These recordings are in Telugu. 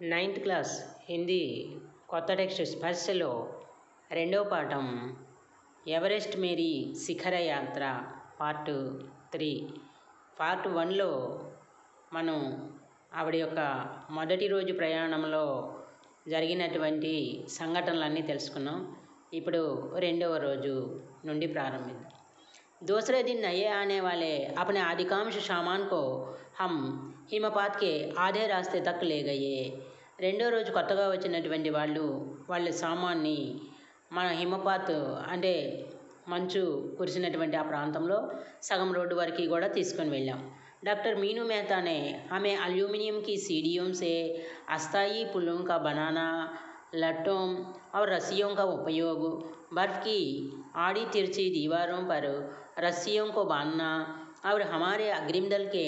9th క్లాస్ హిందీ కొత్త టెక్స్ట్ స్పర్శలో రెండవ పాఠం ఎవరెస్ట్ మేరీ శిఖర యాత్ర పార్ట్ 3. పార్ట్ 1లో మనం ఆవిడ యొక్క మొదటి రోజు ప్రయాణంలో జరిగినటువంటి సంఘటనలన్నీ తెలుసుకున్నాం. ఇప్పుడు రెండవ రోజు నుండి ప్రారంభిద్దాం. दूसरे दिन नए आने वाले अपने अधिकांश सामान को हम हिमपात के आधे रास्ते तक ले गए. రెండో రోజు కొత్తగా వచ్చినటువంటి వాళ్ళ సామాన్ని మన హిమపాత్ అంటే మంచు కురిసినటువంటి ఆ ప్రాంతంలో సగం రోడ్డు వరకు కూడా తీసుకొని వెళ్ళాం. डॉक्टर मीनू मेहता ने हमें एल्यूमिनियम की सीढ़ियों से अस्थायी पुलों का बनाना, लट्टों और रस्सियों का उपयोग, बर्फ़ की आड़ी तिरछी दीवारों पर रस्सियों को बांधना और हमारे अग्रिम दल के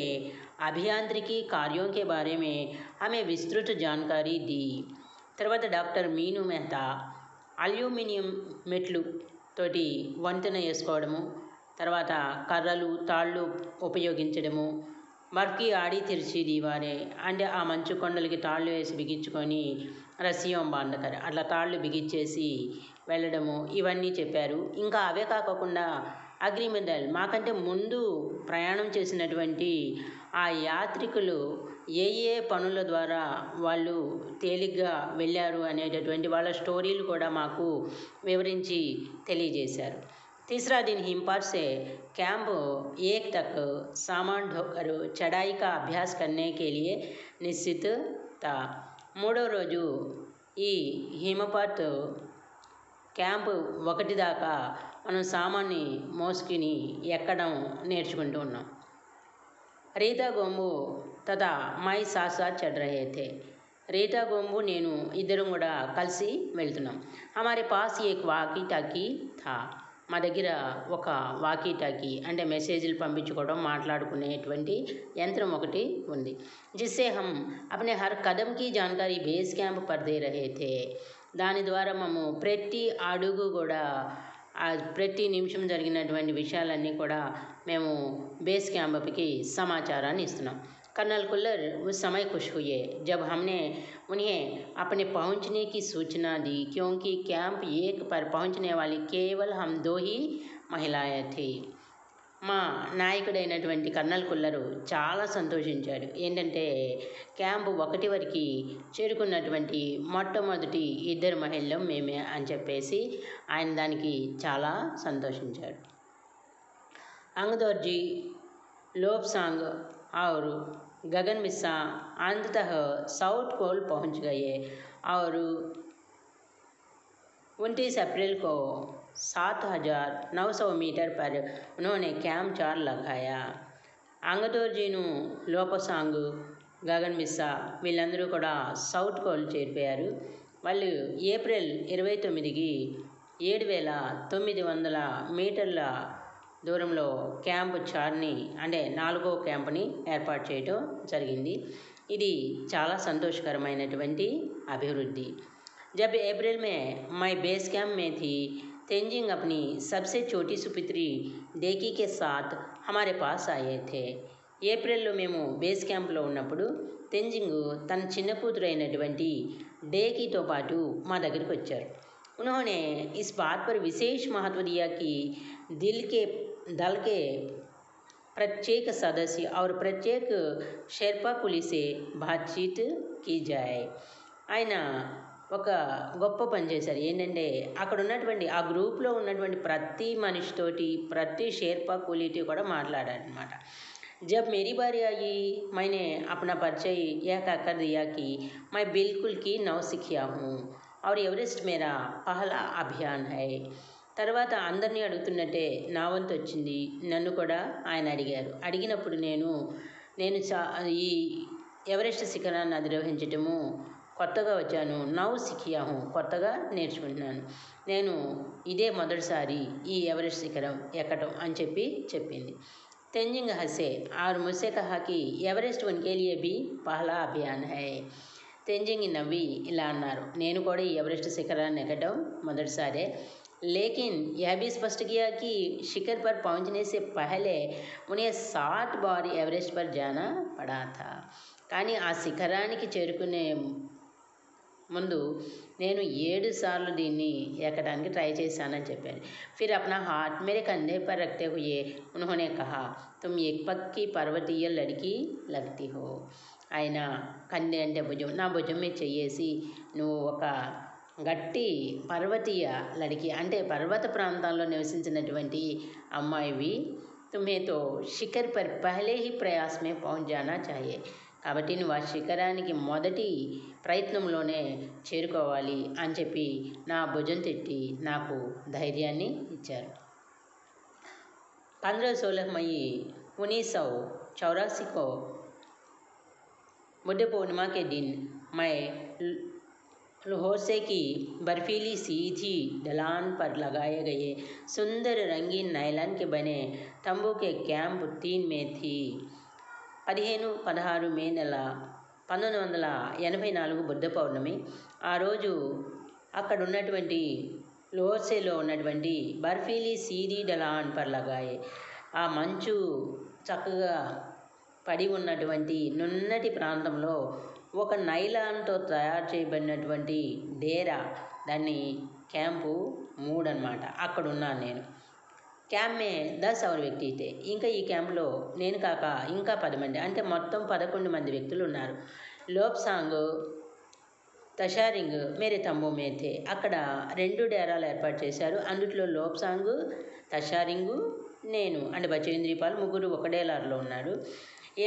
अभियांत्रिकी कार्यों के बारे में हमें विस्तृत जानकारी दी. తర్వాత డాక్టర్ మీను మెహతా అల్యూమినియం మెట్లు తోటి వంతెన వేసుకోవడము, తర్వాత కర్రలు తాళ్ళు ఉపయోగించడము, బర్ఫ్కి ఆడి తెరిచి దీవారే అంటే ఆ మంచు కొండలకి తాళ్ళు వేసి బిగించుకొని రస్సియం బాంధకర్ అట్లా తాళ్ళు బిగించేసి వెళ్ళడము ఇవన్నీ చెప్పారు. ఇంకా అవే కాకుండా అగ్రిమెంటల్ మాకంటే ముందు ప్రయాణం చేసినటువంటి ఆ యాత్రికులు ఏ ఏ పనుల ద్వారా వాళ్ళు తేలిగ్గా వెళ్ళారు అనేటటువంటి వాళ్ళ స్టోరీలు కూడా మాకు వివరించి తెలియజేశారు. तीसरा दिन हिमपात से कैंप 1 तक सामान ढोकर चढ़ाई का अभ्यास करने के लिए निश्चित था. మూడో రోజు ఈ హిమపాత్ క్యాంప్ 1 దాకా మనం సామాన్ని మోసుకుని ఎక్కడం నేర్చుకుంటూ ఉన్నాం. రీతా గోంబు తథా మై సాత్ సాత్ చढ़ रहे थे. రీతా గోంబు నేను ఇద్దరం కూడా కలిసి వెళ్తున్నాం. हमारे पास एक वाकी टाकी था. మా దగ్గర ఒక వాకీ టాకీ అంటే మెసేజ్లు పంపించుకోవడం మాట్లాడుకునేటువంటి యంత్రం ఒకటి ఉంది. జిస్సే హమ్ అప్నే హర్ కదమ్కి జాన్కారీ బేస్ క్యాంప్ పర్ దే రహే థే. దాని ద్వారా మేము ప్రతి అడుగు కూడా ప్రతి నిమిషం జరిగినటువంటి విషయాలన్నీ కూడా మేము బేస్ క్యాంప్కి సమాచారాన్ని ఇస్తున్నాం. कर्नल कुल्लर उस समय खुश हुए जब हमने उन्हें अपने पहुंचने की सूचना दी, क्योंकि कैंप 1 पर पहुंचने वाली केवल हम 2 ही महिलाएं थी. మా నాయకుడైనటువంటి కర్నల్ కుల్లరు చాలా సంతోషించాడు. ఏంటంటే క్యాంపు 1 వరకు చేరుకున్నటువంటి మొట్టమొదటి 2 మహిళలు మేమే అని చెప్పేసి ఆయన దానికి చాలా సంతోషించాడు. अंगदौर जी, लोबसांग और गगन मिस्सा अंततः साउथ पोल पहुंच गए और 29 अप्रैल को 7,900 मीटर पर उन्होंने कैंप 4 लगाया. అంగదోర్జీను లోపసాంగ్ గగన్ మిస్సా వీళ్ళందరూ కూడా సౌత్ పోల్ చేరిపోయారు. వాళ్ళు ఏప్రిల్ 29కి 7,900 మీటర్ల దూరంలో క్యాంప్ 4ని అంటే 4వ క్యాంప్ని ఏర్పాటు చేయడం జరిగింది. ఇది చాలా సంతోషకరమైనటువంటి అభివృద్ధి. जब अप्रैल में मैं बेस कैंप में थी, तेंजिंग अपनी सबसे छोटी सुपुत्री डेकी के साथ हमारे पास आए थे. ఏప్రిల్లో మేము బేస్ క్యాంప్లో ఉన్నప్పుడు తెంజింగ్ తన చిన్న కూతురు అయినటువంటి డేకీతో పాటు మా దగ్గరికి వచ్చారు. उन्होंने इस बात पर विशेष महत्व दिया कि दल के प्रत्येक सदस्य और प्रत्येक शेर्पा कुली से बातचीत की जाए. ఆయన ఒక గొప్ప పని చేశారు. ఏంటంటే అక్కడ ఉన్నటువంటి ఆ గ్రూప్లో ఉన్నటువంటి ప్రతి మనిషితోటి ప్రతి షేర్పా కూలీతో కూడా మాట్లాడారనమాట. जब मेरी बारी आई, मैंने अपना परिचय यह कहकर दिया कि मैं बिल्कुल की नौसिखिया हूँ और एवरेस्ट मेरा पहला अभियान है. తర్వాత అందరినీ అడుగుతున్నట్టే నా వంతు వచ్చింది. నన్ను కూడా ఆయన అడిగినప్పుడు నేను ఈ ఎవరెస్ట్ శిఖరాన్ని అధిరోహించటము కొత్తగా వచ్చాను. నౌసిఖియా హూ, కొత్తగా నేర్చుకుంటున్నాను. నేను ఇదే మొదటిసారి ఈ ఎవరెస్ట్ శిఖరం ఎక్కడం అని చెప్పింది. तेंजिंग हंसे और मुझसे कहा कि एवरेस्ट उनके लिए भी पहला अभियान है. तेंजिंग नव्वी ఇలా అన్నారు, నేను కూడా ఈ ఎవరెస్ట్ శిఖరాన్ని ఎక్కడం మొదటిసారే. लेकिन यह भी स्पष्ट किया कि शिखर पर पहुंचने से पहले उन्हें 7 बार एवरेस्ट पर जाना पड़ा था. కానీ ఆ శిఖరానికి చేరుకునే ముందు నేను 7 సార్లు దీన్ని ఎక్కడానికి ట్రై చేశానని చెప్పాను. फिर अपना हाथ मेरे कंधे पर रखते हुए उन्होंने कहा, तुम एक पक्की पर्वतीय लड़की लगती हो. ఆయన కందె అంటే భుజం, నా భుజం మీద చెయ్యేసి నువ్వు ఒక గట్టి పర్వతీయ లడికి అంటే పర్వత ప్రాంతాల్లో నివసించినటువంటి అమ్మాయివి. తుమ్హే తో శిఖర్ పర్ పహలే హీ ప్రయాస్ మే పహుంచ్ జానా చాహియే. కాబట్టి నువ్వు ఆ శిఖరానికి మొదటి ప్రయత్నంలోనే చేరుకోవాలి అని చెప్పి నా భుజం తట్టి నాకు ధైర్యాన్ని ఇచ్చారు. 15-16 मई 1984 को बुद्ध पूर्णिमा के दिन मैं लाहौर की बर्फीली सीधी ढलान पर लगाए गए सुंदर रंगीन नायलॉन के बने तंबू के कैंप 3 में थी. 15-16 మే నెల 1984 బుద్ధ పౌర్ణమి. ఆ రోజు అక్కడ ఉన్నటువంటి లోసేలో ఉన్నటువంటి బర్ఫీలీ సీదీ డలాన్ పర్ లగాయే, ఆ మంచు చక్కగా పడి ఉన్నటువంటి నున్నటి ప్రాంతంలో ఒక నైలాన్తో తయారు చేయబడినటువంటి డేరా, దాన్ని క్యాంపు 3 అన్నమాట. అక్కడ ఉన్నాను నేను. క్యాంప్ మే 10 और వ్యక్తి थे. ఇంకా ఈ క్యాంపులో నేను కాక ఇంకా 10 మంది అంటే మొత్తం 11 మంది వ్యక్తులు ఉన్నారు. లోప్సాంగ్ తషారింగ్ మేరే తంబూ మే थे. అక్కడ 2 డేరాలు ఏర్పాటు చేశారు. అందుట్లో లోప్సాంగ్, తషారింగు, నేను అంటే బచేంద్రీపాల్ ముగ్గురు ఒక డేరాలో ఉన్నారు.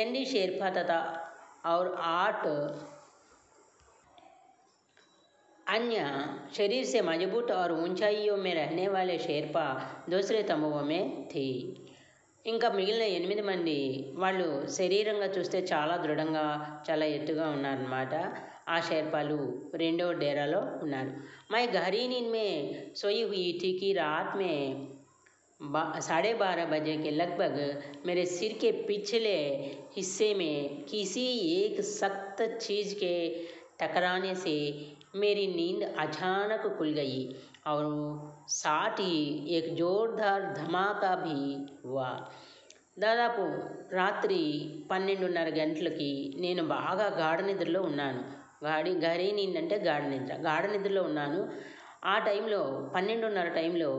ఎన్డి షేర్పా తథా और 8 अन्य शरीर से मजबूत और ऊंचाइयों में रहने वाले शेर्पा दूसरे तंबुओं में थी. ఇంకా మిగిలిన 8 మంది వాళ్ళు శరీరంగా చూస్తే చాలా దృఢంగా చాలా ఎత్తుగా ఉన్నారన్నమాట. ఆ షేర్పాలు 2వ డేరాలో ఉన్నారు. मैं गहरी नींद में सोई हुई थी कि रात में 12:30 बजे के लगभग मेरे सिर के पिछले हिस्से में किसी एक सख्त चीज़ के टकराने से मेरी नींद अचानक खुल गई और साथ ही एक जोरदार धमाका भी हुआ. దాదాపు రాత్రి 12:30 గంటలకి నేను బాగా గాఢ నిద్రలో ఉన్నాను. గహరీ నీంద్ అంటే గాఢ నిద్రలో ఉన్నాను. ఆ టైంలో 12:30 టైంలో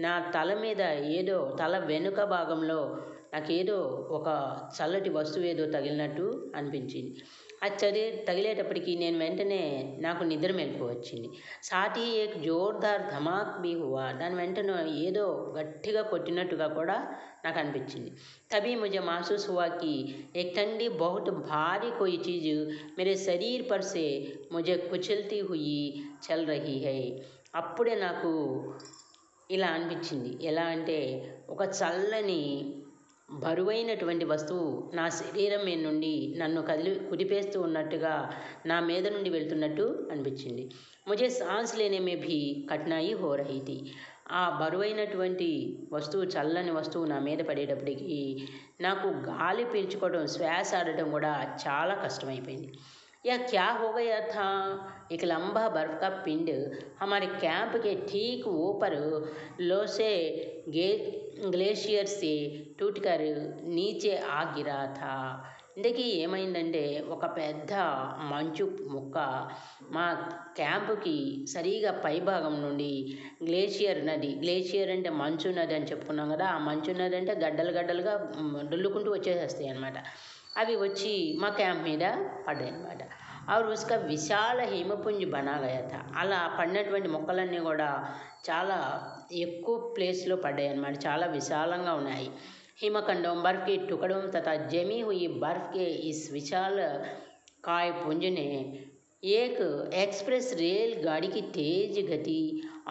నా తల మీద ఏదో, తల వెనుక భాగంలో నాకేదో ఒక చల్లటి వస్తువు ఏదో తగిలినట్టు అనిపించింది. అది తగిలేటప్పటికి నేను వెంటనే నాకు నిద్ర మెలకువ వచ్చింది. సాథీ ఏక్ జోర్దార్ ధమాక్ బీ హువా, దాని వెంటనే ఏదో గట్టిగా కొట్టినట్టుగా కూడా నాకు అనిపించింది. తబీ ముझे महसूस हुआ कि एक ठंडी बहुत भारी कोई चीज़ मेरे शरीर पर से मुझे कुचलती हुई चल रही है. అప్పుడే నాకు ఇలా అనిపించింది. ఎలా అంటే ఒక చల్లని బరువైనటువంటి వస్తువు నా శరీరం మీద నుండి నన్ను కుదిపేస్తూ ఉన్నట్టుగా నా మీద నుండి వెళ్తున్నట్టు అనిపించింది. ముझे सांस लेने में भी कठिनाई हो रही थी. ఆ బరువైనటువంటి వస్తువు, చల్లని వస్తువు నా మీద పడేటప్పటికి నాకు గాలి పీల్చుకోవడం, శ్వాస ఆడటం కూడా చాలా కష్టమైపోయింది. यह क्या हो गया था? एक लंबा बर्फ का पिंड हमारे कैंप के ठीक ऊपर लोसे ग्लेशियर से टूटकर नीचे आ गिरा था. ఇందుకే ఏమైందంటే ఒక పెద్ద మంచు ముక్క మా క్యాంపుకి సరిగా పైభాగం నుండి గ్లేషియర్ నది, గ్లేషియర్ అంటే మంచు నది అని చెప్పుకున్నాం కదా, ఆ మంచు నది అంటే గడ్డలుగా డొల్లుకుంటూ వచ్చేసేస్తాయి అన్నమాట. అవి వచ్చి మా క్యాంప్ మీద పడ్డాయి అన్నమాట. और उसका విశాల హిమపుంజ్ బనా గయా థా. అలా పడినటువంటి మొక్కలన్నీ కూడా చాలా ఎక్కువ ప్లేస్లో పడ్డాయి అన్నమాట, చాలా విశాలంగా ఉన్నాయి. हिमखंडों, बर्फ के टुकड़ों तथा जमी हुई बर्फ के इस विशाल काय पुंज ने एक एक्सप्रेस रेल गाड़ी की तेज गति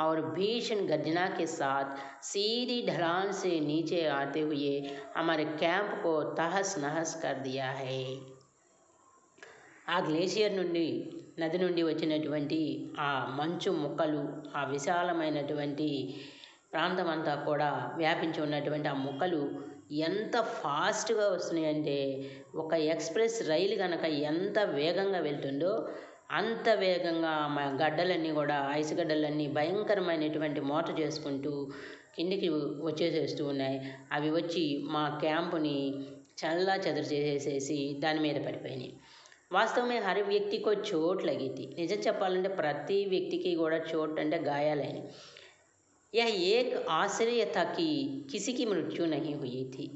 और भीषण गर्जना के साथ सीधी ढलान से नीचे आते हुए हमारे कैंप को तहस नहस कर दिया है. ఆ గ్లేషియర్ నుండి, నది నుండి వచ్చినటువంటి ఆ మంచు ముక్కలు, ఆ విశాలమైనటువంటి ప్రాంతం అంతా కూడా వ్యాపించి ఉన్నటువంటి ఆ ముక్కలు ఎంత ఫాస్ట్గా వస్తున్నాయంటే, ఒక ఎక్స్ప్రెస్ రైలు కనుక ఎంత వేగంగా వెళ్తుందో అంత వేగంగా మా గడ్డలన్నీ కూడా, ఐసు గడ్డలన్నీ భయంకరమైనటువంటి మోత చేసుకుంటూ కిందికి వచ్చేసేస్తూ ఉన్నాయి. అవి వచ్చి మా క్యాంపుని చల్లా చెదరు చేసేసి దాని మీద పడిపోయినాయి. वास्तव में हर व्यक्ति को चोट लगी थी. నిజం చెప్పాలంటే ప్రతి వ్యక్తికి కూడా చోట్ అంటే గాయాలైనవి. यह एक आश्चर्य था कि किसी की मृत्यु नहीं हुई थी.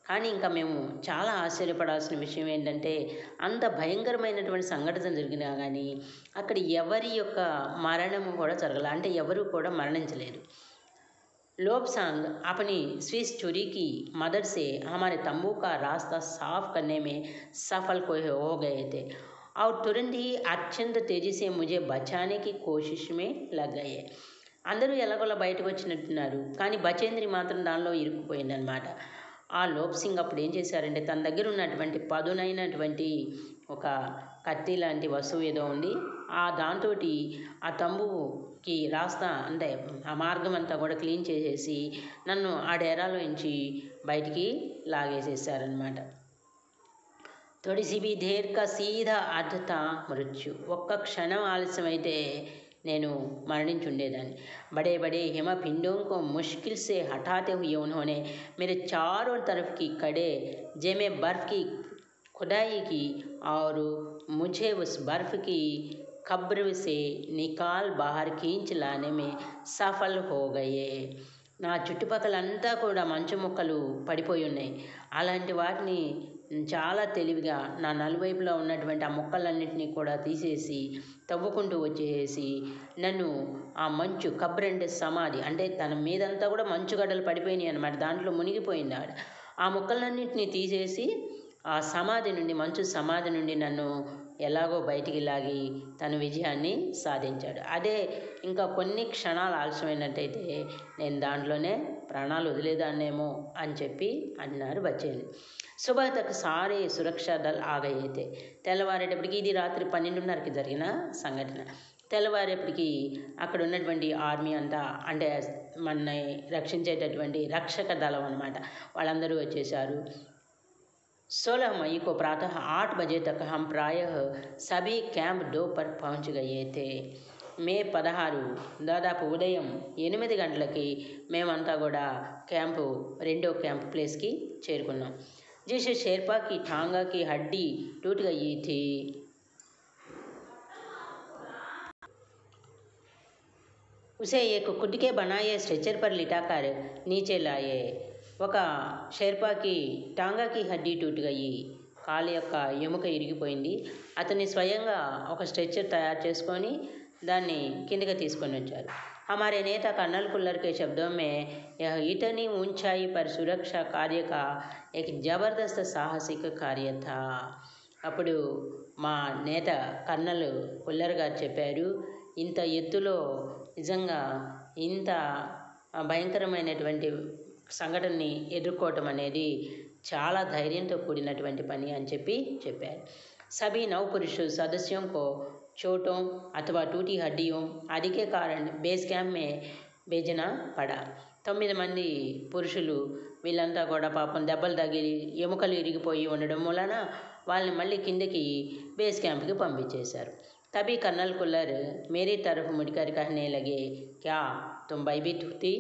కానీ ఇంకా మేము చాలా ఆశ్చర్యపడాల్సిన విషయం ఏంటంటే అంత భయంకరమైనటువంటి సంఘటన జరిగినా కానీ అక్కడ ఎవరి యొక్క మరణము కూడా జరగల, అంటే ఎవరు కూడా మరణించలేదు. लोबसांग अपनी स्विस छुरी की मदद से हमारे तंबू का रास्ता साफ करने में सफल हो गए थे और तुरंत ही अत्यंत तेजी से मुझे बचाने की कोशिश में लग गए. అందరూ ఎలాగోలా బయటకు వచ్చినట్టున్నారు, కానీ బచేంద్రి మాత్రం దానిలో ఇరుక్కుపోయిందనమాట. ఆ లోప్ సింగ్ అప్పుడు ఏం చేశారంటే తన దగ్గర ఉన్నటువంటి పదునైనటువంటి ఒక కత్తి లాంటి వస్తువు ఏదో ఉంది, ఆ దాంతో ఆ తంబుకి రాస్తా అంటే ఆ మార్గం అంతా కూడా క్లీన్ చేసేసి నన్ను ఆ డేరాలో నుంచి బయటికి లాగేసేసారనమాట. తొడిసి బి దేర్ కా సీదా అర్ధత మృత్యు. ఒక్క క్షణం ఆలస్యమైతే నేను మరణించుండేదాన్ని. बड़े बड़े हिमपिंडों को मुश्किल से हटाते हुए उन्होंने मेरे चारों तरफ की कड़े जेमे बर्फ़ की खुदाई की और मुझे उस बर्फ़ की कब्र से निकाल बाहर खींच लाने में सफल हो गए. నా చుట్టుపక్కలంతా కూడా మంచు ముక్కలు పడిపోయి ఉన్నాయి. అలాంటి వాటిని చాలా తెలివిగా నా నలువైపులా ఉన్నటువంటి ఆ ముక్కలన్నింటినీ కూడా తీసేసి తవ్వుకుంటూ వచ్చేసి నన్ను ఆ మంచు కబ్ర్ అంటే సమాధి, అంటే తన మీదంతా కూడా మంచుగడ్డలు పడిపోయినాయి అనమాట, దాంట్లో మునిగిపోయింది ఆవిడ. ఆ ముక్కలన్నింటినీ తీసేసి ఆ సమాధి నుండి, మంచు సమాధి నుండి నన్ను ఎలాగో బయటికి లాగి తన విజయాన్ని సాధించాడు. అదే ఇంకా కొన్ని క్షణాలు ఆలస్యమైనట్టయితే నేను దాంట్లోనే ప్రాణాలు వదిలేదాన్నేమో అని చెప్పి అన్నారు బచేంద్రి. సుబహ్ తక్ సారే సురక్షా దళ్ ఆగైతే. తెల్లవారేటప్పటికి, ఇది రాత్రి 12:30కి జరిగిన సంఘటన. తెల్లవారేపటికి అక్కడ ఉన్నటువంటి ఆర్మీ అంతా, అంటే మనని రక్షించేటటువంటి రక్షక దళం అన్నమాట, వాళ్ళందరూ వచ్చేసారు. 16 मई को प्रातः 8 बजे तक हम प्रायः सभी कैंप 2 पर पहुंच गए थे. మే 16 దాదాపు ఉదయం 8 గంటలకి మేమంతా కూడా రెండో క్యాంప్ ప్లేస్కి చేరుకున్నాం. जिस शेरपा की टांगा की हड्डी टूट गई थी उसे एक खुद के बनाए स्ट्रेचर पर लिटाकर नीचे लाए. ఒక షేర్పాకి టాంగాకి హడ్డీ టూట్ గయి, కాలు యొక్క ఎముక ఇరిగిపోయింది. అతన్ని స్వయంగా ఒక స్ట్రెచ్చర్ తయారు చేసుకొని దాన్ని కిందకి తీసుకొని వచ్చారు. हमारे नेता कर्नल कुल्लर के शब्दों में यह इतनी ऊंचाई पर सुरक्षा कार्य का एक जबरदस्त साहसिक कार्य था. అప్పుడు మా నేత కర్నల్ కుల్లర్ గారు చెప్పారు, ఇంత ఎత్తులో నిజంగా ఇంత భయంకరమైనటువంటి సంఘటనని ఎదుర్కోవటం అనేది చాలా ధైర్యంతో కూడినటువంటి పని అని చెప్పారు. सभी नवपुरुष सदस्यों को चोटों अथवा टूटी हड्डियों आदि के कारण बेस कैंप में भेजना पड़ा. 9 మంది పురుషులు వీళ్ళంతా కూడా పాపం దెబ్బలు తగిలి ఎముకలు ఇరిగిపోయి ఉండడం వలన వాళ్ళని మళ్ళీ కిందకి బేస్ క్యాంప్కి పంపించేశారు. तभी कर्नल कुल्लर मेरी तरफ मुड़कर कहने लगे, क्या तुम भयभीत थी?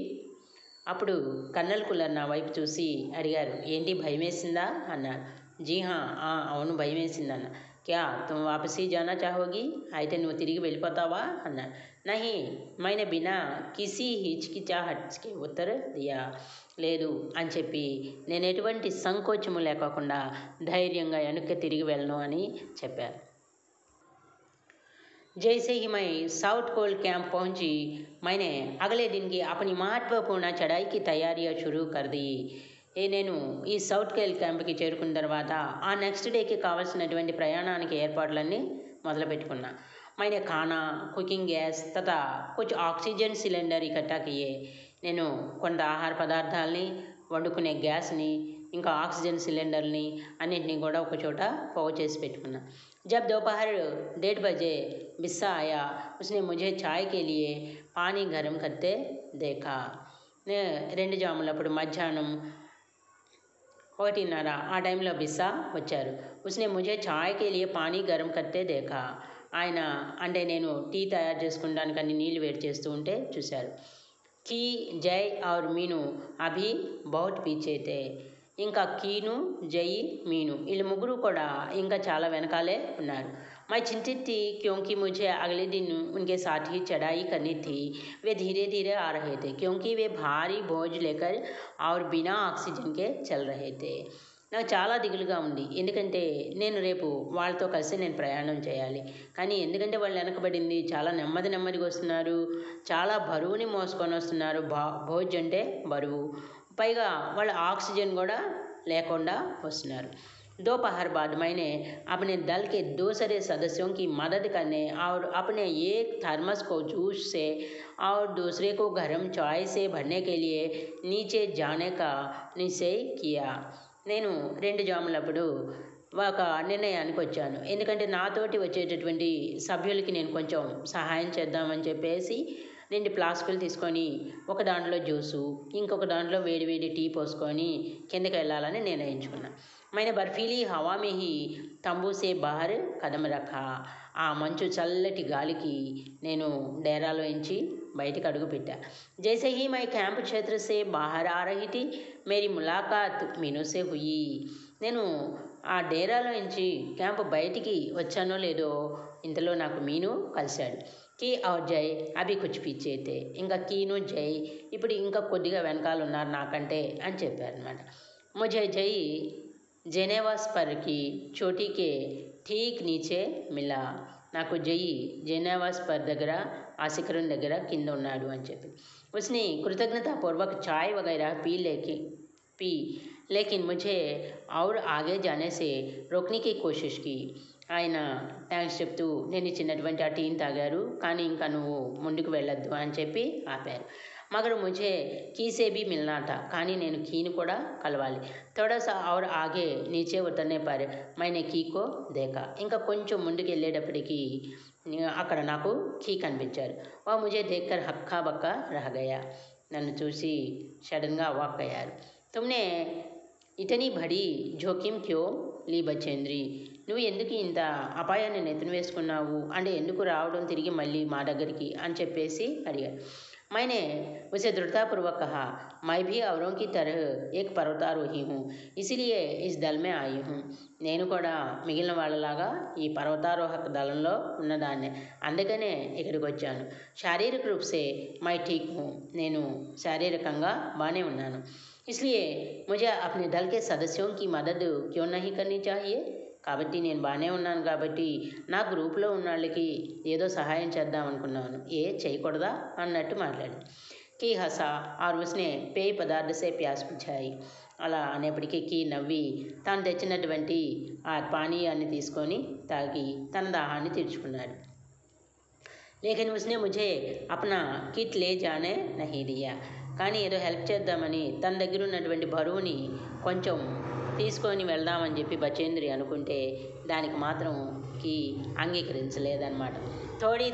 అప్పుడు కర్నల్ కుల్లర్ నా వైపు చూసి అడిగారు, ఏంటి భయం వేసిందా అన్నారు. జీ హా, అవును భయం వేసిందన్న. క్యా తుమ్ వాపసీ జానా చాహోగి? అయితే నువ్వు తిరిగి వెళ్ళిపోతావా అన్నారు. నహీ మైనే బినా కిసీ హిచ్కిచాహట్కి ఉత్తర్ దియా. లేదు అని చెప్పి నేను ఎటువంటి సంకోచము లేకోకుండా ధైర్యంగా వెనక్కి తిరిగి వెళ్ళను అని చెప్పారు. जैसे ही मैं साउथ कोल कैंप पहुंची, मैंने अगले दिन की अपनी महत्वपूर्ण चढ़ाई की तैयारियां शुरू कर दी. నేను ఈ సౌత్ కోల్ క్యాంప్కి చేరుకున్న తర్వాత ఆ నెక్స్ట్ డేకి కావాల్సినటువంటి ప్రయాణానికి ఏర్పాట్లన్నీ మొదలుపెట్టుకున్నా. मैंने खाना, కుకింగ్ గ్యాస్ తథా కుछ ఆక్సిజన్ సిలిండర్ ఇకట్టా కియే. నేను కొంత ఆహార పదార్థాలని, వండుకునే గ్యాస్ని, ఇంకా ఆక్సిజన్ సిలిండర్ని అన్నింటినీ కూడా ఒక చోట పోగు చేసి పెట్టుకున్నా. जब दोपहर 1:30 बजे बिस्सा आया, उसने मुझे चाय के लिए पानी गर्म करते देखा. 2 జాములప్పుడు మధ్యాహ్నం 1:30 ఆ టైంలో బిస్సా వచ్చారు. ఉస్నే ముझे చాయ్ కే లియే పానీ గరం కర్తే దేఖా. ఆయన అంటే నేను టీ తయారు చేసుకోవడానికి అన్ని నీళ్ళు వేడి చేస్తూ ఉంటే చూశారు. కి జై और मीनू अभी बहुत पीछे थे. ఇంకా కీను, జై, మీను వీళ్ళు ముగ్గురు కూడా ఇంకా చాలా వెనకాలే ఉన్నారు. मैं चिंतित थी क्योंकि मुझे अगले दिन उनके साथ ही चढ़ाई करनी थी। वे धीरे धीरे आ रहे थे क्योंकि वे भारी बोझ लेकर और बिना ऑक्सीजन के चल रहे थे. నాకు చాలా దిగులుగా ఉంది, ఎందుకంటే నేను రేపు వాళ్ళతో కలిసి నేను ప్రయాణం చేయాలి. కానీ ఎందుకంటే వాళ్ళు వెనకబడింది, చాలా నెమ్మదిగా వస్తున్నారు, చాలా బరువుని మోసుకొని వస్తున్నారు. భోజ్ అంటే బరువు, పైగా వాళ్ళు ఆక్సిజన్ కూడా లేకుండా వస్తున్నారు. दोपहर बाद मैंने अपने दल के दूसरे सदस्यों की मदद करने और अपने एक थर्मस को जूस से और दूसरे को गर्म चाय से भरने के लिए नीचे जाने का निश्चय किया. నేను 2 జాములప్పుడు ఒక నిర్ణయానికి వచ్చాను, ఎందుకంటే నాతోటి వచ్చేటటువంటి సభ్యులకి నేను కొంచెం సహాయం చేద్దామని చెప్పేసి 2 ఫ్లాస్కులు తీసుకొని ఒక దాంట్లో జ్యూసు, ఇంకొక దాంట్లో వేడి టీ పోసుకొని కిందకి వెళ్ళాలని నిర్ణయించుకున్నాను. मैंने बर्फीली हवा में ही तंबू से बाहर कदम रखा. ఆ మంచు చల్లటి గాలికి నేను డేరాలోంచి బయటికి అడుగుపెట్టా. जैसे ही मैं कैंप क्षेत्र से बाहर आ रही थी मेरी मुलाकात मीनू से हुई. నేను ఆ డేరాలోంచి క్యాంపు బయటికి వచ్చానో లేదో ఇంతలో నాకు మీను కలిశాడు. కీ और జై అభి కుచ్ పీచే थे. ఇంకా కీను, జై ఇప్పుడు ఇంకా కొద్దిగా వెనకాల ఉన్నారు నాకంటే అని చెప్పారనమాట. मुझे జై जेनेवा स्पर की चोटी के ठीक नीचे मिला. నాకు జై జెనీవా స్పర్ దగ్గర ఆ శిఖరం దగ్గర కింద ఉన్నాడు అని చెప్పి. उसने कृतज्ञतापूर्वक चाय वगैरह पी लेकिन मुझे और आगे जाने से रोकने की कोशिश की. ఆయన థ్యాంక్స్ చెప్తూ నేను ఇచ్చినటువంటి ఆ టీని తాగారు, కానీ ఇంకా నువ్వు ముందుకు వెళ్ళొద్దు అని చెప్పి ఆపారు. मगर मुझे की से भी मिलना था, కానీ నేను కీని కూడా కలవాలి. थोड़ा सा और आगे नीचे उतरने पर मैंने की को देखा. ఇంకా కొంచెం ముందుకు వెళ్ళేటప్పటికి అక్కడ నాకు కీ కనిపించారు. వా मुझे देखकर हक्का बक्का रह गया. నన్ను చూసి సడన్గా అవాక్కయ్యారు. तुमने ఇతని బడి జోక్యం క్యో లీ బచేంద్రి. నువ్వు ఎందుకు ఇంత అపాయాన్ని నెత్తిన వేసుకున్నావు, అంటే ఎందుకు రావడం తిరిగి మళ్ళీ మా దగ్గరికి అని చెప్పేసి అడిగారు. मैंने उसे दृढ़तापूर्वक कहा, मैं भी औरों की तरह एक पर्वतारोही हूँ, इसीलिए इस दल में आई हूँ. నేను కూడా మిగిలిన వాళ్ళలాగా ఈ పర్వతారోహక దళంలో ఉన్నదాన్ని, అందుకనే ఇక్కడికి వచ్చాను. శారీరక రూప్ సే మై ఠీక్ హూ. నేను శారీరకంగా బాగానే ఉన్నాను. इसलिए मुझे अपने दल के सदस्यों की मदद क्यों नहीं करनी चाहिए. కాబట్టి నేను బాగానే ఉన్నాను కాబట్టి నా గ్రూప్లో ఉన్న వాళ్ళకి ఏదో సహాయం చేద్దాం అనుకున్నాను, చేయకూడదా అన్నట్టు మాట్లాడి. కీ హసా ఆర్ ఉస్నే పేయ పదార్థ సే ప్యాస్ బుఝాయి. అలా అనేప్పటికీ కీ నవ్వి తాను తెచ్చినటువంటి ఆ పానీయాన్ని తీసుకొని తాగి తన దాహాన్ని తీర్చుకున్నాడు. లేకిన్ ఉస్నే ముఝే అప్నా కిట్ లే జానే నహీ దియా. కానీ ఏదో హెల్ప్ చేద్దామని తన దగ్గర ఉన్నటువంటి బరువుని కొంచెం తీసుకొని వెళ్దామని చెప్పి బచేంద్రి అనుకుంటే దానికి మాత్రం కి అంగీకరించలేదన్నమాట. थोड़ी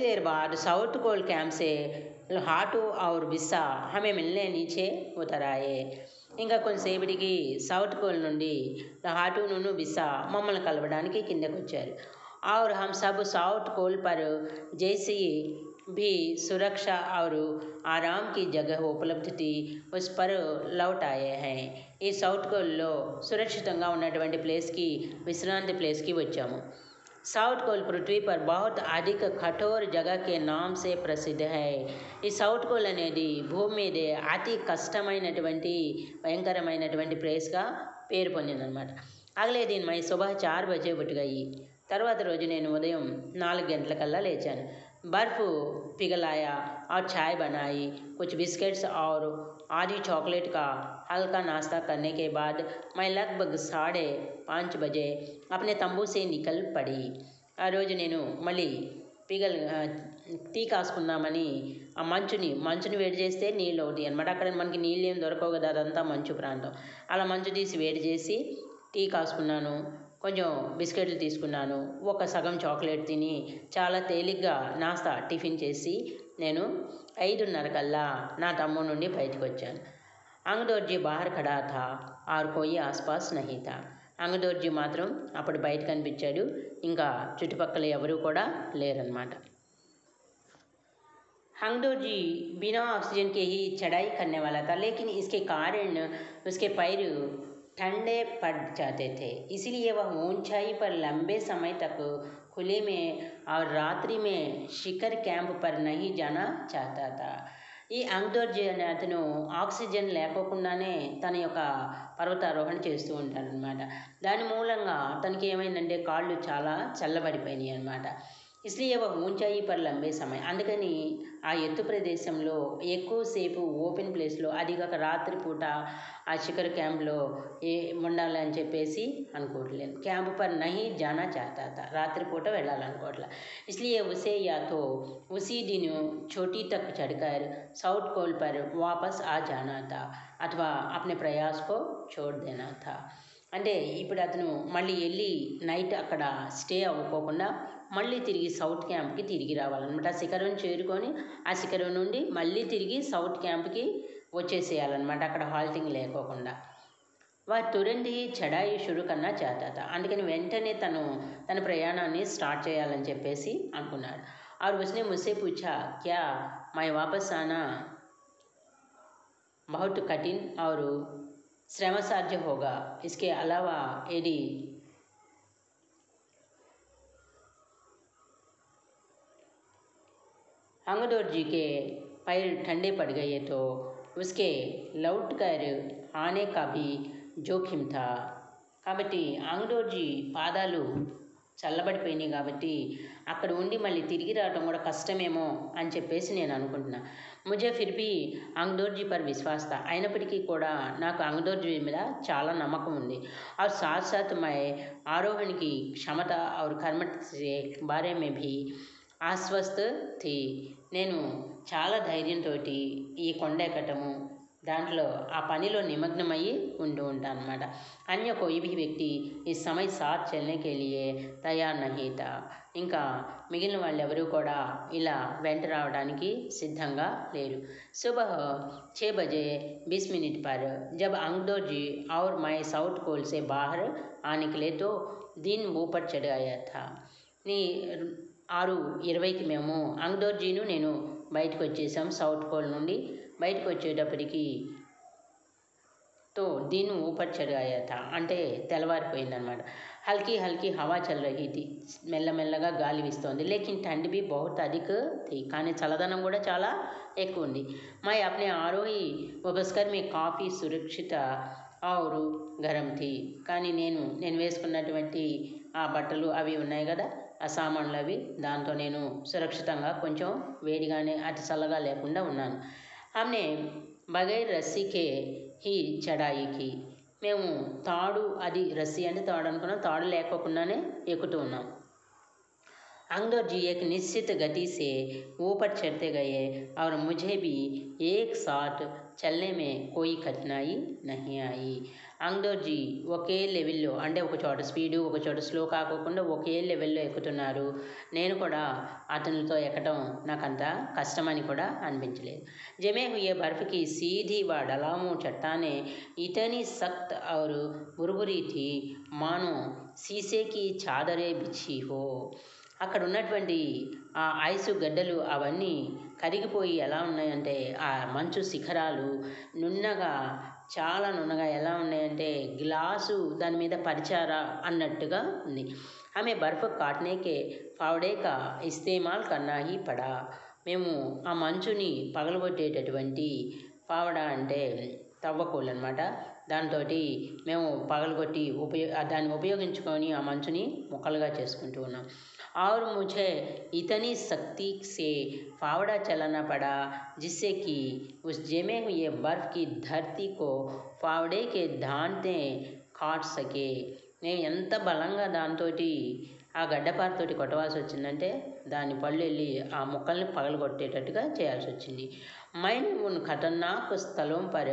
देर बाद साउथ कोल कैंप से हाटू और बिस्सा हमें मिलने नीचे उतर आए. ఇంకా కొంతసేపటికి సౌత్ కోల్ నుండి హాటూను బిస్సా మమ్మల్ని కలవడానికి కిందకు వచ్చారు. और हम सब साउथ कोल पर जैसी भी सुरक्षा और आराम की जगह उपलब्ध थी उस पर लौट आए हैं. ఈ సౌత్ కోల్లో సురక్షితంగా ఉన్నటువంటి ప్లేస్కి, విశ్రాంతి ప్లేస్కి వచ్చాము. साउथ कोल पृथ्वी पर बहुत अधिक कठोर जगह के नाम से प्रसिद्ध है. ఈ సౌత్ కోల్ అనేది భూమి మీదే అతి కష్టమైనటువంటి భయంకరమైనటువంటి ప్లేస్గా పేరు పొందిందనమాట. అగలే దిన్ మై సుబహ 4 బజే ఉఠ్ గయి. తర్వాత రోజు నేను ఉదయం 4 గంటలకల్లా లేచాను. बर्फ़ पिघलाया और चाय बनाई. कुछ बिस्किट्स और आधी चॉकलेट का हल्का नाश्ता करने के बाद मैं लगभग 5:30 बजे अपने तंबू से निकल पड़ी. ఆ రోజు నేను మళ్ళీ టీ కాసుకుందామని ఆ మంచుని వేడి చేస్తే నీళ్ళు ఒకటి అనమాట, అక్కడ మనకి నీళ్ళు ఏం దొరకవు కదా, అదంతా మంచు ప్రాంతం. అలా మంచు తీసి వేడి చేసి టీ కాసుకున్నాను, కొంచెం బిస్కెట్లు తీసుకున్నాను, ఒక సగం చాక్లెట్ తిని చాలా తేలిగ్గా నాస్తా టిఫిన్ చేసి నేను 5:30 కల్లా నా తమ్ముడు నుండి బయటకు వచ్చాను. అంగదోర్జీ బాహర్ ఖడా థా ఆర్ కోయి ఆస్పాస్ నహీ థా. అంగదోర్జీ మాత్రం అప్పుడు బయట కనిపించాడు, ఇంకా చుట్టుపక్కల ఎవరూ కూడా లేరన్నమాట. हंगडोर जी बिना ऑक्सीजन के ही चढ़ाई करने वाला था, लेकिन इसके कारण उसके पैर ठंडे पड़ जाते थे, इसलिए वह ऊंचाई पर लंबे समय तक खुले में और रात्रि में शिखर कैंप पर नहीं जाना चाहता था। ఈ అంగ్డోర్ జీ అనే అతను ఆక్సిజన్ లేకోకుండానే తన యొక్క పర్వతారోహణ చేస్తూ ఉంటాడనమాట. దాని మూలంగా తనకి ఏమైందంటే కాళ్ళు చాలా చల్లబడిపోయినాయి అనమాట. इसलिए वह ऊंचाई पर लंबे समय అందుకని ఆ ఎత్తు ప్రదేశంలో ఎక్కువసేపు ఓపెన్ ప్లేస్లో అది కాక రాత్రిపూట ఆ శిఖర్ క్యాంప్లో ఉండాలని చెప్పేసి అనుకోవట్లేదు. క్యాంప్ పర్ నహీ జానా చాహతా థా, రాత్రిపూట వెళ్ళాలనుకోవట్లా. इसलिए उसे या तो उसी दिन चोटी तक चढ़कर साउथ पोल पर वापस आ जाना था अथवा अपने प्रयास को छोड़ देना था. అంటే ఇప్పుడు అతను మళ్ళీ వెళ్ళి నైట్ అక్కడ స్టే అవ్వకోకుండా మళ్ళీ తిరిగి సౌత్ క్యాంప్కి తిరిగి రావాలన్నమాట. ఆ శిఖరం చేరుకొని ఆ శిఖరం నుండి మళ్ళీ తిరిగి సౌత్ క్యాంప్కి వచ్చేసేయాలన్నమాట, అక్కడ హాల్టింగ్ లేకోకుండా. వారు తురంత్ హీ చడాయి షురు కన్నా చాహతా, అందుకని వెంటనే తన ప్రయాణాన్ని స్టార్ట్ చేయాలని చెప్పేసి అనుకున్నాడు. और उसने मुझसे पूछा क्या मैं वापस आना बहुत कठिन और श्रमसाध्य होगा, इसके अलावा यदि हंगडोर जी के पैर ठंडे पड़ गए तो उसके लौट कर आने का भी जोखिम था. కాబట్టి అంగ్డోర్ జీ పాదాలు చల్లబడిపోయినాయి కాబట్టి అక్కడ ఉండి మళ్ళీ తిరిగి రావడం కూడా కష్టమేమో అని చెప్పేసి నేను అనుకుంటున్నా. ముझे फिर भी అంగ్డోర్ జీ పర్ విశ్వాస్ था, అయినప్పటికీ కూడా నాకు అంగ్డోర్ జీ మీద చాలా నమ్మకం ఉంది. और साथ साथ मैं आरोहण की क्षमता और कर्मठ से बारे में भी ఆశ్వస్త థీ, నేను చాలా ధైర్యంతో ఈ కొండ ఎక్కటము దాంట్లో ఆ పనిలో నిమగ్నమయ్యి ఉంటూ ఉంటాను అనమాట. अन्य कोई भी व्यक्ति इस समय साथ चलने के लिए तैयार नहीं था, ఇంకా మిగిలిన వాళ్ళు ఎవరూ కూడా ఇలా వెంట రావడానికి సిద్ధంగా లేరు. सुबह 6 बजे 20 मिनट पर जब अंगडोर जी और मैं साउथ पोल से बाहर आ निकले तो दिन ऊपर चढ़ गया था. 6:20కి మేము అంగ్డోర్ జీను నేను బయటకు వచ్చేసాం. సౌత్ పోల్ నుండి బయటకు వచ్చేటప్పటికి తో दिन ऊपर चढ़ गया था, అంటే తెల్లవారిపోయిందనమాట. हल्की हल्की हवा चल रही थी, మెల్లమెల్లగా గాలి వీస్తోంది. लेकिन ठंड भी बहुत अधिक थी, కానీ చల్లదనం కూడా చాలా ఎక్కువ ఉంది. मैं अपने आरोही उपस्कर में काफ़ी सुरक्षित और गरम थी, కానీ నేను వేసుకున్నటువంటి ఆ బట్టలు అవి ఉన్నాయి కదా, ఆ సామాన్లు అవి, దాంతో నేను సురక్షితంగా కొంచెం వేడిగానే అతి చల్లగా లేకుండా ఉన్నాను. हमने बगैर रस्सी के ही चढ़ाई की, మేము తాడు, అది రస్సీ అంటే తాడు అనుకున్నాం, తాడు లేకోకుండానే ఎక్కుతూ ఉన్నాం. अंगडोर जी एक निश्चित गति से ऊपर चढ़ते गए और मुझे भी एक साथ चलने में कोई कठिनाई नहीं आई. అంగ్డోర్ జీ ఒకే లెవెల్లో, అంటే ఒక చోట స్పీడు ఒక చోట స్లో కాకోకుండా ఒకే లెవెల్లో ఎక్కుతున్నారు. నేను కూడా అతనితో ఎక్కడం నాకంత కష్టమని కూడా అనిపించలేదు. जमे हुए बर्फ की सीधी व ढलाऊ चट्टानें इतनी सख्त और बुरबुरी थी मानो शीशे की चादरें बिछी हो. అక్కడ ఉన్నటువంటి ఆ ఐసు గడ్డలు అవన్నీ కరిగిపోయి ఎలా ఉన్నాయంటే ఆ మంచు శిఖరాలు నున్నగా, చాలా నున్నగా ఎలా ఉన్నాయంటే గ్లాసు దాని మీద పరిచారా అన్నట్టుగా ఉంది. हमें बर्फ काटने के फावड़े का इस्तेमाल करना ही पड़ा. మేము ఆ మంచుని పగలగొట్టేటటువంటి ఫావడా అంటే తవ్వకోలు అనమాట, దాంతో మేము పగలగొట్టి దాన్ని ఉపయోగించుకొని ఆ మంచుని ముక్కలుగా చేసుకుంటూ ఉన్నాం. और मुझे इतनी सख्ती से फावड़ा चलाना पड़ा जिससे कि उस जमे हुए बर्फ़ की धरती को फावड़े के दांते काट सके. నేను ఎంత బలంగా దాంతో ఆ గడ్డపారతోటి కొట్టవలసి వచ్చిందంటే దాని పళ్ళు వెళ్ళి ఆ ముక్కల్ని పగలగొట్టేటట్టుగా చేయాల్సి వచ్చింది. मैंने उन खतरनाक स्थलों पर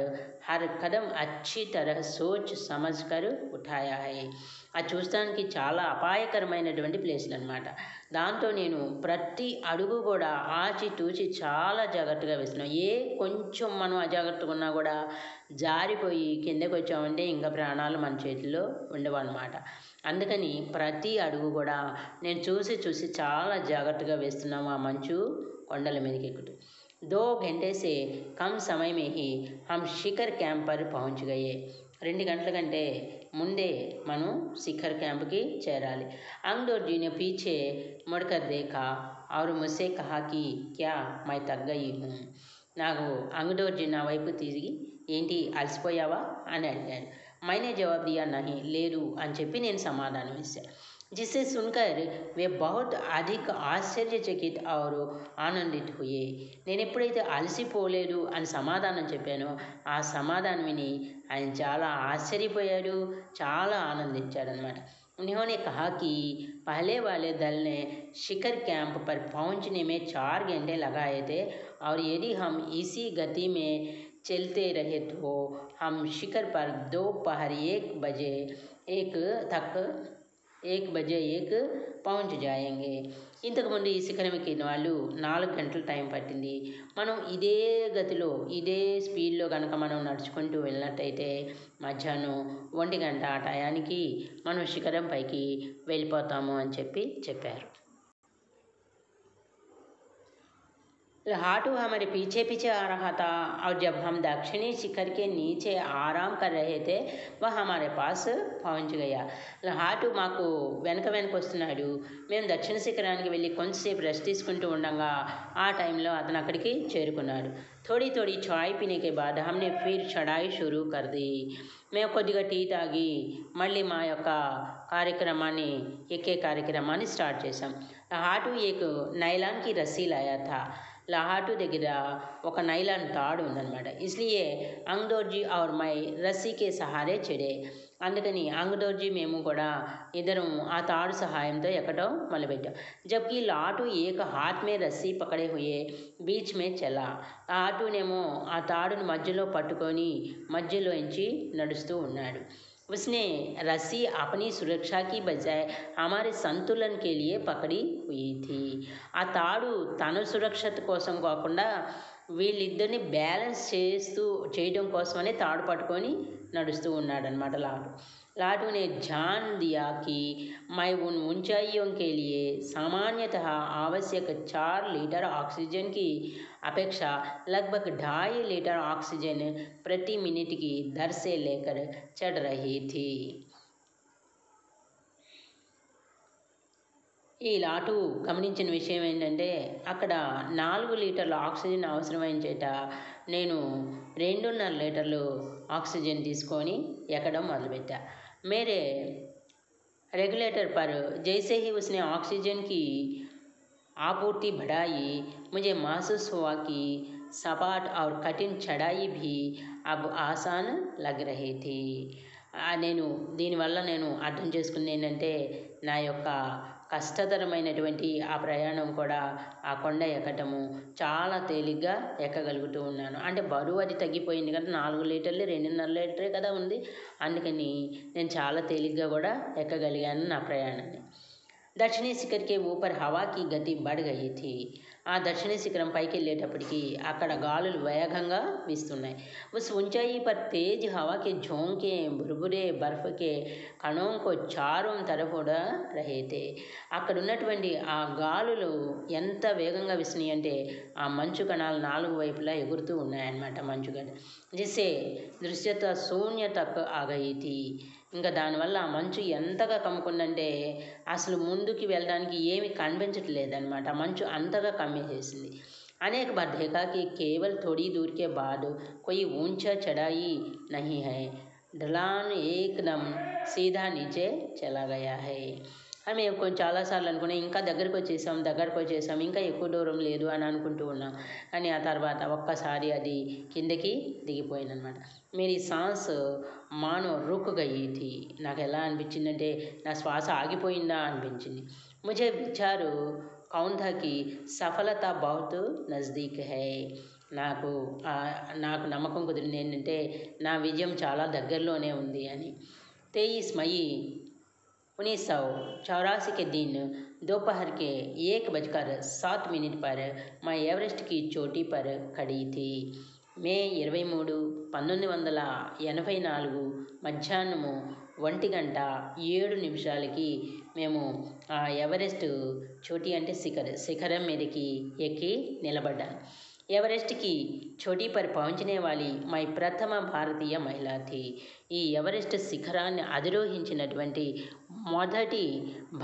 हर कदम अच्छी तरह सोच समझ कर उठाया है. అది చూడడానికి చాలా అపాయకరమైనటువంటి ప్లేస్లు అనమాట. దాంతో నేను ప్రతి అడుగు కూడా ఆచితూచి చాలా జాగ్రత్తగా వేస్తున్నాను. కొంచెం మనం అజాగ్రత్తగా ఉన్నా కూడా జారిపోయి కిందకి వచ్చామంటే ఇంకా ప్రాణాలు మన చేతిలో ఉండవు అన్నమాట. అందుకని ప్రతి అడుగు కూడా నేను చూసి చాలా జాగ్రత్తగా వేస్తున్నాము ఆ మంచు కొండల మీదకి ఎక్కుతూ. 2 घंटे से कम समय में ही हम शिखर कैंप पर पहुंच गए. 2 గంటల కంటే ముందే మనం शिखर कैंप की చేరాలి. अंगडोर जी ने पीछे मुड़कर देखा और मुझसे कहा कि क्या मैं थक गई हूँ. నాకు अंगडोर जी నా వైపు తిరిగి ఏంటి అలసిపోయావా అని అడిగాడు. मैंने जवाब दिया नहीं, లేదు అని చెప్పి నేను సమాధానం ఇచ్చాను. जिसे सुनकर वे बहुत अधिक ఆశ్చర్యచకిत और ఆనందిत हुए. నేను ఎప్పుడైతే అలసిపోలేదు అని సమాధానం చెప్పానో ఆ సమాధానం విని ఆయన చాలా ఆశ్చర్యపోయాడు, చాలా ఆనందించాడు అనమాట. उन्होंने कहा कि पहले वाले दल ने शिखर कैंप पर पहुंचने में 4 घंटे लगाए थे और यदि हम इसी गति में चलते रहे तो हम शिखर पर दोपहर 1 పहुంచ్ జాయేంగే. ఇంతకుముందు ఈ శిఖరం ఎక్కిన వాళ్ళు 4 గంటలు టైం పట్టింది. మనం ఇదే గతిలో ఇదే స్పీడ్లో కనుక మనం నడుచుకుంటూ వెళ్ళినట్టయితే మధ్యాహ్నం 1 గంట ఆ టయానికి మనం శిఖరం పైకి వెళ్ళిపోతాము అని చెప్పారు. लाटू हमारे पीछे पीछे आ रहा था और जब हम दक्षिणी शिखर के नीचे आराम कर रहे थे वह हमारे पास पहुंच गया. లాటు మాకు వెనక వస్తున్నాడు. మేము దక్షిణ శిఖరానికి వెళ్ళి కొంచెంసేపు రెస్ట్ తీసుకుంటూ ఉండగా ఆ టైంలో అతను అక్కడికి చేరుకున్నాడు. थोड़ी थोड़ी चाय पीने के बाद हमने फिर चढ़ाई शुरू कर दी. మేము కొద్దిగా టీ తాగి మళ్ళీ మా యొక్క కార్యక్రమాన్ని స్టార్ట్ చేసాం. లాటు एक नैलान की रस्सी लाया था. లాటు దగ్గర ఒక నైలాన్ తాడు ఉందన్నమాట. ఇస్లియే అంగడోర్జీ और मैं रस्सी के सहारे चढ़े. అందుకని అంగడోర్జీ మేము కూడా ఇద్దరం ఆ తాడు సహాయంతో ఎక్కడం మొదలుపెట్టాం. जबकि లాటు एक हाथ में रस्सी पकड़े हुए बीच में चला. లాటునేమో ఆ తాడును మధ్యలో పట్టుకొని మధ్యలోంచి నడుస్తూ ఉన్నాడు. उसने रस्सी अपनी सुरक्षा की बजाय हमारे संतुलन के लिए पकड़ी हुई थी. ఆ తాడు తన సురక్షత కోసం కాకుండా వీళ్ళిద్దరిని బ్యాలెన్స్ చేయడం కోసమని తాడు పట్టుకొని నడుస్తూ ఉన్నాడనమాట लाटू ने जान दिया कि मैं उन ऊंचाइयों के लिए सामान्यतः आवश्यक 4 लीटर ऑक्सीजन की अपेक्षा लगभग 2.5 लीटर ऑक्सीजन प्रति मिनट की दर से लेकर चढ़ रही थी. ఈ లాటు గమనించిన విషయం ఏంటంటే అక్కడ 4 లీటర్ల ఆక్సిజన్ అవసరమైన చేత నేను 2.5 లీటర్లు ఆక్సిజన్ తీసుకొని ఎక్కడం మొదలుపెట్టా. मेरे रेगुलेटर पर जैसे ही उसने ऑक्सीजन की आपूर्ति बढ़ाई मुझे महसूस हुआ कि सपाट और कठिन चढ़ाई भी अब आसान लग रही थी. నేను దీనివల్ల నేను అర్థం చేసుకుంది ఏంటంటే నా యొక్క కష్టతరమైనటువంటి ఆ ప్రయాణం కూడా ఆ కొండ ఎక్కటము చాలా తేలిగ్గా ఎక్కగలుగుతూ ఉన్నాను. అంటే బరువు అది తగ్గిపోయింది కదా, 4 లీటర్లు 2.5 లీటరే కదా ఉంది. అందుకని నేను చాలా తేలిగ్గా కూడా ఎక్కగలిగాను నా ప్రయాణాన్ని. దక్షిణీ शिखर के ऊपर हवा की गति बढ़ गई थी. ఆ దక్షిణ శిఖరం పైకి వెళ్ళేటప్పటికి అక్కడ గాలులు వేగంగా వీస్తున్నాయి. उस ऊंचाई पर तेज हवा के झोंके बुरबुरे बर्फ के कणों को चारों तरफ उड़ रहे थे. అక్కడ ఉన్నటువంటి ఆ గాలులు ఎంత వేగంగా వీస్తున్నాయి అంటే ఆ మంచు కణాలు 4 వైపులా ఎగురుతూ ఉన్నాయన్నమాట మంచుగడ్డ. जिससे దృశ్యత శూన్య తక్ ఆ గయి థీ. ఇంకా దానివల్ల ఆ మంచు ఎంతగా కమ్ముకుందంటే అసలు ముందుకి వెళ్ళడానికి ఏమి కనిపించట్లేదన్నమాట. మంచు అంతగా కమ్మేసేసింది. అనేక बार देखा कि केवल थोड़ी दूर के बाद कोई ऊंचा चढ़ाई नहीं है, ढलान एकदम सीधा नीचे चला गया है. అని మేము కొంచెం చాలాసార్లు అనుకున్నాం, ఇంకా దగ్గరకు వచ్చేసాం ఇంకా ఎక్కువ దూరం లేదు అని అనుకుంటూ ఉన్నాం. కానీ ఆ తర్వాత ఒక్కసారి అది కిందకి దిగిపోయిందనమాట. మేరీ సాన్స్ మానో రుక్ గయి థీ. నాకు ఎలా అనిపించిందంటే నా శ్వాస ఆగిపోయిందా అనిపించింది. ముझे విచార్ కౌన్ థా కి సఫలత బహుత్ నజదీక్ హై. నాకు నమ్మకం కుదిరింది ఏంటంటే నా విజయం చాలా దగ్గరలోనే ఉంది అని. 23 मई 1984 के दिन दोपहर के 1:07 पर मैं एवरेस्ट की चोटी पर खड़ी थी. మే 23, 1984 మధ్యాహ్నము 1:07 మేము ఆ ఎవరెస్ట్ చోటి అంటే శిఖరం మీదకి ఎక్కి నిలబడ్డాను. एवरेस्ट की चोटी पर पहुंचने वाली मैं प्रथम భారతీయ మహిళ थी। ఈ ఎవరెస్ట్ శిఖరాన్ని అధిరోహించినటువంటి మొదటి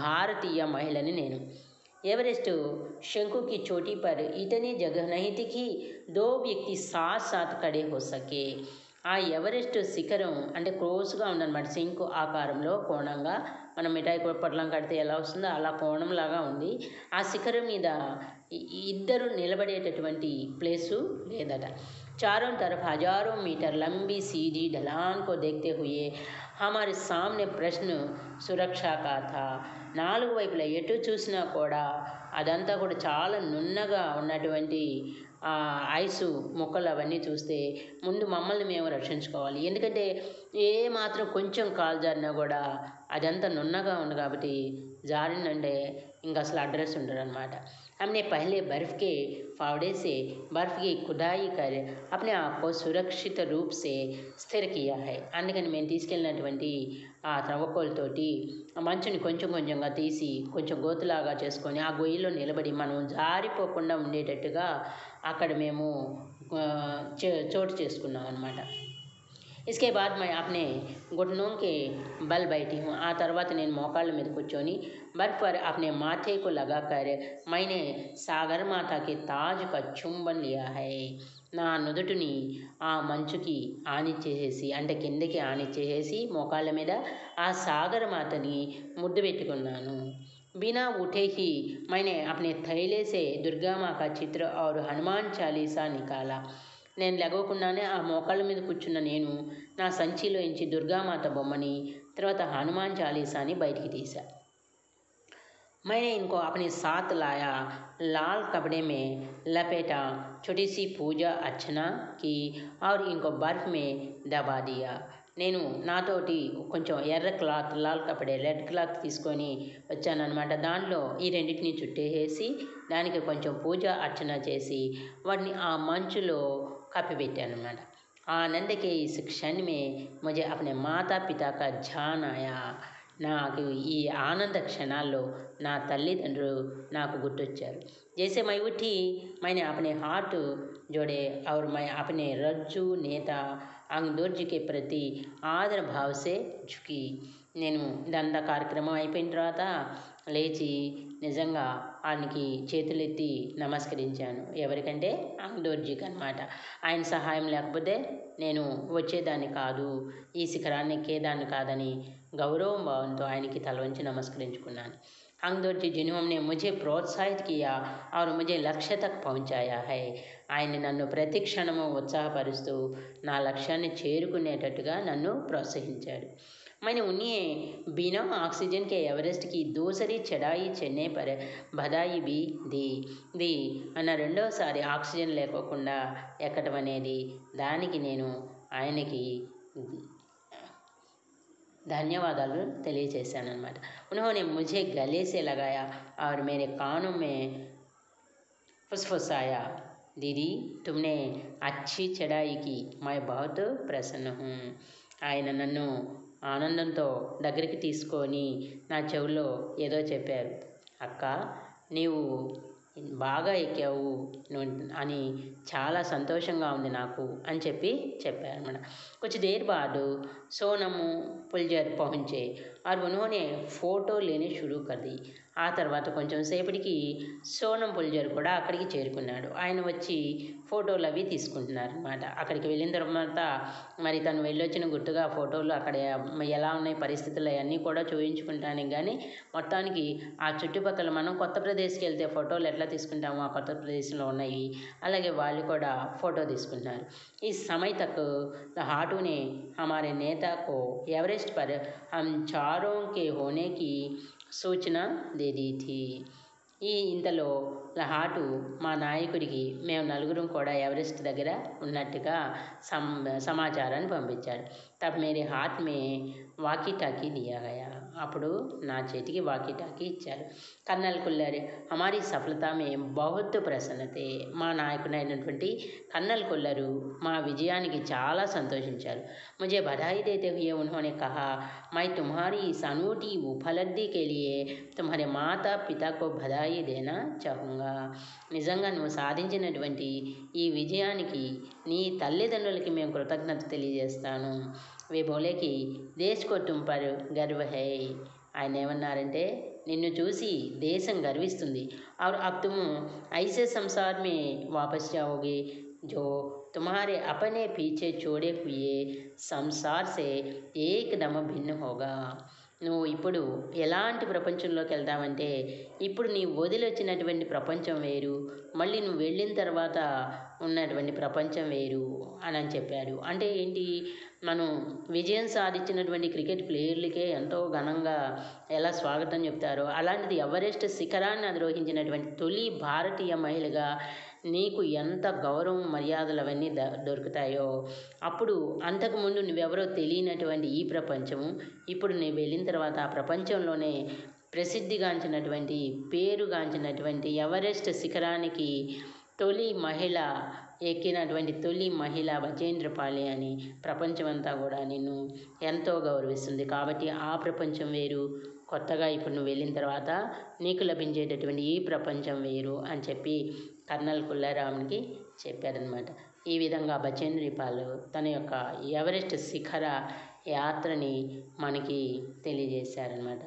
భారతీయ మహిళని నేను। एवरेस्ट शंकु की चोटी पर इतनी जगह नहीं थी कि दो व्यक्ति साथ साथ खड़े हो सके। ఆ ఎవరెస్ట్ శిఖరం అంటే క్లోజ్గా ఉందన్నమాట, శంకు ఆకారంలో కోణంగా, మనం మిఠాయి పొట్లం కడితే ఎలా వస్తుందో అలా కోణంలాగా ఉంది। ఆ శిఖరం మీద ఇద్దరు నిలబడేటటువంటి ప్లేసు లేదట। चारों तरफ हजारों मीटर लंबी सीधी ढलान को देखते हुए हमारे सामने प्रश्न सुरक्षा का था। నాలుగు వైపులా ఎటు చూసినా కూడా అదంతా కూడా చాలా నున్నగా ఉన్నటువంటి ఐసు మొక్కలు అవన్నీ చూస్తే ముందు మమ్మల్ని మేము రక్షించుకోవాలి, ఎందుకంటే ఏ మాత్రం కొంచెం కాలు జారినా కూడా అదంతా నున్నగా ఉంది కాబట్టి జారినంటే ఇంకా అసలు అడ్రస్ ఉండదు అనమాట। हमने पहले बर्फ़ के फावड़े से बर्फ़ की खुदाई कर अपने आप को सुरक्षित रूप से स्थिर किया है। అందుకని మేము తీసుకెళ్ళినటువంటి ఆ త్రవ్వకోలతోటి మంచుని కొంచెం కొంచెంగా తీసి కొంచెం గోతులాగా చేసుకొని ఆ గొయ్యిలో నిలబడి మనం జారిపోకుండా ఉండేటట్టుగా అక్కడ మేము చోటు చేసుకున్నాం అన్నమాట। इसके बाद मैं अपने घुटनों के बल बैठी हूँ। आ తర్వాత నేను మోకాళ్ళ మీద కూర్చొని बर्फ पर अपने माथे को लगाकर मैंने सागर माता के ताज का चुंबन लिया है। నా నుదుటిని ఆ మంచుకి ఆనిచ్చేసి అంటే కిందకి ఆనిచ్చేసి మోకాళ్ళ మీద ఆ సాగర మాతని ముద్దు పెట్టుకున్నాను। बिना उठे ही मैंने अपने थैले से दुर्गा माँ का चित्र और हनुमान चालीसा निकाला। నేను లెగవకుండానే ఆ మోకాళ్ళ మీద కూర్చున్న నేను నా సంచిలోంచి దుర్గామాత బొమ్మని తర్వాత హనుమాన్ చాలీసాని బయటికి తీసా। मैंने इनको अपने साथ लाया, लाल कपड़े में लपेटा, छोटी सी पूजा अर्चना की और इनको बर्फ़ में दबा दिया। నేను నాతోటి కొంచెం ఎర్ర క్లాత్ లాల్ కపడే రెడ్ క్లాత్ తీసుకొని వచ్చానన్నమాట। దానిలో ఈ రెండింటిని చుట్టేసి దానికి కొంచెం పూజ అర్చన చేసి వాటిని ఆ మంచులో కప్పిపెట్టానన్నమాట। आनंद के इस क्षण में मुझे अपने माता पिता का ध्यान आया। నాకు ఈ ఆనంద క్షణాల్లో నా తల్లిదండ్రులు నాకు గుర్తొచ్చారు। जैसे मैं उठी मैंने अपने हाथ जोड़े और मैं अपने रज्जु नेता अंगदोर्जी के प्रति आदर भाव से झुकी। నేను ఇదంతా కార్యక్రమం అయిపోయిన తర్వాత లేచి నిజంగా ఆయనకి చేతులెత్తి నమస్కరించాను। ఎవరికంటే అంగదోర్జీకి అనమాట। ఆయన సహాయం లేకపోతే నేను వచ్చేదాన్ని కాదు, ఈ శిఖరాన్ని ఎక్కేదాన్ని కాదని గౌరవం భావంతో ఆయనకి తల వంచి నమస్కరించుకున్నాను। अंगदोर्जी जिन्होंने मुझे प्रोत्साहित किया और मुझे लक्ष्य तक पहुंचाया है। ఆయన నన్ను ప్రతి క్షణము ఉత్సాహపరుస్తూ నా లక్ష్యాన్ని చేరుకునేటట్టుగా నన్ను ప్రోత్సహించాడు। मैंने उन्हें बिना ऑक्सीजन के एवरेस्ट की दूसरी चढ़ाई चढ़ने पर बधाई भी दी అన్న రెండోసారి ఆక్సిజన్ లేకోకుండా ఎక్కడం అనేది దానికి నేను ఆయనకి धन्यवादाలు తెలియజేశానన్నమాట। उन्होंने मुझे गले से लगाया और मेरे कानों में फुसफुसाया, दीदी तुमने अच्छी चढ़ाई की, मैं बहुत प्रसन्न हूँ। ఆయన నన్ను ఆనందంతో దగ్గరికి తీసుకొని నా చెవుల్లో ఏదో చెప్పారు, అక్క నీవు బాగా ఎక్కావు అని చాలా సంతోషంగా ఉంది నాకు అని చెప్పారన్నమాట। कुछ देर बाद सोनम पुलजर पहुँचे और उन्होंने फ़ोटो लेने शुरू कर दी। ఆ తర్వాత కొంచెం సేపటికి సోనం పుల్జర్ కూడా అక్కడికి చేరుకున్నాడు। ఆయన వచ్చి ఫోటోలు అవి తీసుకుంటున్నారన్నమాట। అక్కడికి వెళ్ళిన తర్వాత మరి తను వెళ్ళొచ్చిన గుర్తుగా ఫోటోలు అక్కడ ఎలా ఉన్నాయి పరిస్థితులు అవన్నీ కూడా చూపించుకుంటానికి కానీ మొత్తానికి ఆ చుట్టుపక్కల మనం కొత్త ప్రదేశ్కి వెళ్తే ఫోటోలు ఎట్లా తీసుకుంటామో ఆ కొత్త ప్రదేశంలో ఉన్నాయి, అలాగే వాళ్ళు కూడా ఫోటో తీసుకుంటున్నారు। ఈ समय तक हाटू ने हमारे नेता को एवरेस्ट पर हम चारों के होने की సూచన దే दी थी। ఈ ఇంతలో హాటు మా నాయకుడికి మేము నలుగురం కూడా ఎవరెస్ట్ దగ్గర ఉన్నట్టుగా समाचाराన్ని పంపించాడు। तब मेरे हाथ में వాకీ టాకీ దియా గయా. అప్పుడు నా చేతికి వాకీ టాకీ ఇచ్చారు. కర్నల్ కొల్లారు హమారీ సఫలతా మే బహుత్ ప్రసన్నతే. మా నాయకుడైనటువంటి కర్నల్ కొల్లరు మా విజయానికి చాలా సంతోషించారు. ముझे बधाई देते हुए उन्होंने कहा, मैं तुम्हारी इस अनूठी उपलब्धि के लिए तुम्हारे माता पिता को बधाई देना चाहूँगा. నిజంగా నువ్వు సాధించినటువంటి ఈ విజయానికి నీ తల్లిదండ్రులకి మేము కృతజ్ఞత తెలియజేస్తాను. వే బోలేకి దేశ్ కో తుమ్ పర్ గర్వ హై. ఆయన ఏమన్నారంటే, నిన్ను చూసి దేశం గర్విస్తుంది. और अब तुम ऐसे संसार में वापस जाओगे जो तुम्हारे अपने पीछे छोड़े हुए संसार से एकदम भिन्न होगा. నువ్వు ఇప్పుడు ఎలాంటి ప్రపంచంలోకి వెళ్తావంటే, ఇప్పుడు నీ వదిలొచ్చినటువంటి ప్రపంచం వేరు, మళ్ళీ నువ్వు వెళ్ళిన తర్వాత ఉన్నటువంటి ప్రపంచం వేరు అని చెప్పాడు. అంటే ఏంటి, మనం విజయం సాధించినటువంటి క్రికెట్ ప్లేయర్లకే ఎంతో ఘనంగా ఎలా స్వాగతం చెప్తారో, అలాంటిది ఎవరెస్ట్ శిఖరాన్ని అధిరోహించినటువంటి తొలి భారతీయ మహిళగా నీకు ఎంత గౌరవం మర్యాదలు అవన్నీ దొరుకుతాయో, అప్పుడు అంతకుముందు నువ్వెవరో తెలియనటువంటి ఈ ప్రపంచము ఇప్పుడు నువ్వు వెళ్ళిన తర్వాత ఆ ప్రపంచంలోనే ప్రసిద్ధిగాంచినటువంటి పేరుగాంచినటువంటి ఎవరెస్ట్ శిఖరానికి తొలి మహిళ ఎక్కినటువంటి తొలి మహిళ బచేంద్రపాలి అని ప్రపంచమంతా కూడా నిన్ను ఎంతో గౌరవిస్తుంది. కాబట్టి ఆ ప్రపంచం వేరు, కొత్తగా ఇప్పుడు నువ్వు వెళ్ళిన తర్వాత నీకు లభించేటటువంటి ఈ ప్రపంచం వేరు అని చెప్పి కర్నల్ కొల్లారాంకి చెప్పారనమాట. ఈ విధంగా బచేంద్రపాల్ తన యొక్క ఎవరెస్ట్ శిఖర యాత్రని మనకి తెలియజేశారనమాట.